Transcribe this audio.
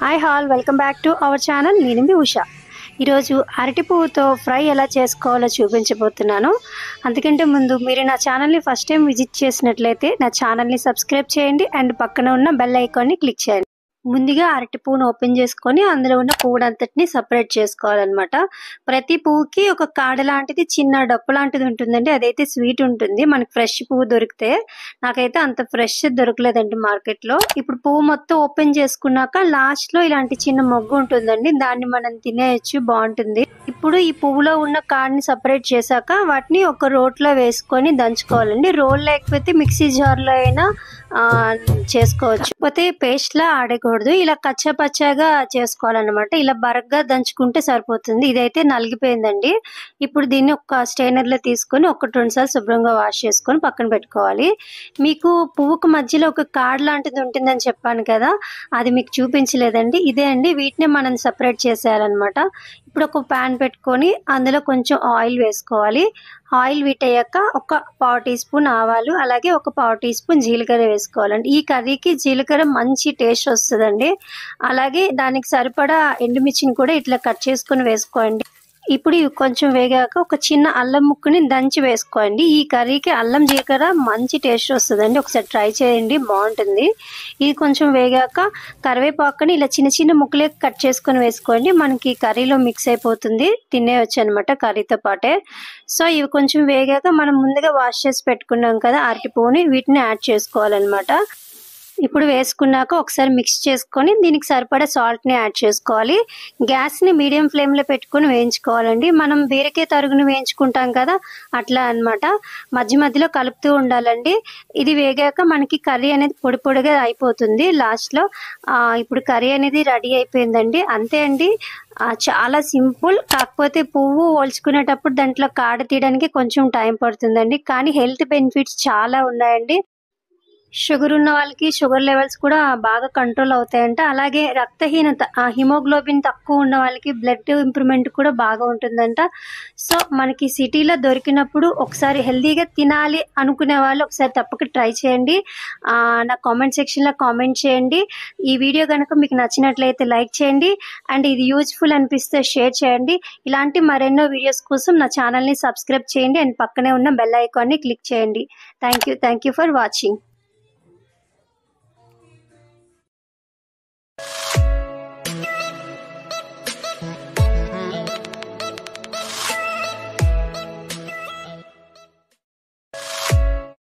Hi hall welcome back to our channel. నేను మీ ఉషా. ఈరోజు అరటి పువ్వుతో ఫ్రై ఎలా చేసుకోవాలో చూపించబోతున్నాను. అందుకంటే ముందు మీరు నా ఛానల్ని ఫస్ట్ టైం విజిట్ చేసినట్లయితే నా ఛానల్ని సబ్స్క్రైబ్ చేయండి అండ్ పక్కన ఉన్న బెల్ ఐకాన్ని క్లిక్ చేయండి. ముందుగా అరటి పువ్వును ఓపెన్ చేసుకొని అందులో ఉన్న పువ్వునంతటిని సపరేట్ చేసుకోవాలన్నమాట. ప్రతి పువ్వుకి ఒక కాడ లాంటిది చిన్న డప్పు లాంటిది ఉంటుందండి. అదైతే స్వీట్ ఉంటుంది. మనకి ఫ్రెష్ పువ్వు దొరికితే, నాకైతే అంత ఫ్రెష్ దొరకలేదండి మార్కెట్లో. ఇప్పుడు పువ్వు మొత్తం ఓపెన్ చేసుకున్నాక లాస్ట్ లో ఇలాంటి చిన్న మొగ్గు ఉంటుందండి, దాన్ని మనం తినేయచ్చు, బాగుంటుంది. ఇప్పుడు ఈ పువ్వులో ఉన్న కాడని సపరేట్ చేశాక వాటిని ఒక రోట్లో వేసుకొని దంచుకోవాలండి. రోల్ లేకపోతే మిక్సీ జార్లో అయినా చేసుకోవచ్చు, పోతే పేస్ట్ లా ఆడకూడదు. ఇలా కచ్చా పచ్చాగా చేసుకోవాలన్నమాట. ఇలా బరగ్గా దంచుకుంటే సరిపోతుంది. ఇదైతే నలిగిపోయిందండి. ఇప్పుడు దీన్ని ఒక స్టైనర్ లో తీసుకొని 1-2 సార్లు శుభ్రంగా వాష్ చేసుకొని పక్కన పెట్టుకోవాలి. మీకు పువ్వుకు మధ్యలో ఒక కార్డ్ లాంటిది ఉంటుందని చెప్పాను కదా, అది మీకు చూపించలేదండి. ఇదే అండి, వీటిని మనం సపరేట్ చేసేయాలన్నమాట. ఇప్పుడు ఒక ప్యాన్ పెట్టుకొని అందులో కొంచెం ఆయిల్ వేసుకోవాలి. ఆయిల్ వీట్ అయ్యాక ఒక 1/4 టీ స్పూన్ ఆవాలు, అలాగే ఒక 1/4 టీ స్పూన్ జీలకర్ర వేసుకోవాలండి. ఈ కర్రీకి జీలకర్ర మంచి టేస్ట్ వస్తుందండి. అలాగే దానికి సరిపడా ఎండుమిర్చిని కూడా ఇట్లా కట్ చేసుకుని వేసుకోండి. ఇప్పుడు ఇవి కొంచెం వేగాక ఒక చిన్న అల్లం ముక్కని దంచి వేసుకోండి. ఈ కర్రీకి అల్లం జీలకర్ర మంచి టేస్ట్ వస్తుందండి. ఒకసారి ట్రై చేయండి, బాగుంటుంది. ఇది కొంచెం వేగాక కరివేపాకుని ఇలా చిన్న చిన్న ముక్కలే కట్ చేసుకొని వేసుకోండి. మనకి కర్రీలో మిక్స్ అయిపోతుంది, తినేయచ్చు అనమాట కర్రీతో పాటే. సో ఇవి కొంచెం వేగాక మనం ముందుగా వాష్ చేసి పెట్టుకున్నాం కదా అరటి పువ్వుని, వీటిని యాడ్ చేసుకోవాలన్నమాట. ఇప్పుడు వేసుకున్నాక ఒకసారి మిక్స్ చేసుకొని దీనికి సరిపడా సాల్ట్ ని యాడ్ చేసుకోవాలి. గ్యాస్ ని మీడియం ఫ్లేమ్ లో పెట్టుకుని వేయించుకోవాలండి. మనం బీరకాయ తరుగుని వేయించుకుంటాం కదా, అట్లా అన్నమాట. మధ్య మధ్యలో కలుపుతూ ఉండాలండి. ఇది వేగాక మనకి కర్రీ అనేది పొడి పొడిగా అయిపోతుంది లాస్ట్ లో. ఇప్పుడు కర్రీ అనేది రెడీ అయిపోయిందండి. అంతే అండి, చాలా సింపుల్. కాకపోతే పువ్వు ఒలుచుకునేటప్పుడు దాంట్లో కాడ తీయడానికి కొంచెం టైం పడుతుందండి, కానీ హెల్త్ బెనిఫిట్స్ చాలా ఉన్నాయండి. షుగర్ ఉన్న వాళ్ళకి షుగర్ లెవెల్స్ కూడా బాగా కంట్రోల్ అవుతాయంట. అలాగే రక్తహీనత, హిమోగ్లోబిన్ తక్కువ ఉన్న వాళ్ళకి బ్లడ్ ఇంప్రూవ్మెంట్ కూడా బాగా ఉంటుందంట. సో మనకి సిటీలో దొరికినప్పుడు ఒకసారి హెల్తీగా తినాలి అనుకునే వాళ్ళు ఒకసారి తప్పక ట్రై చేయండి. నా కామెంట్ సెక్షన్లో కామెంట్ చేయండి. ఈ వీడియో కనుక మీకు నచ్చినట్లయితే లైక్ చేయండి అండ్ ఇది యూజ్ఫుల్ అనిపిస్తే షేర్ చేయండి. ఇలాంటి మరెన్నో వీడియోస్ కోసం నా ఛానల్ని సబ్స్క్రైబ్ చేయండి అండ్ పక్కనే ఉన్న బెల్ ఐకాన్ని క్లిక్ చేయండి. Thank you for watching.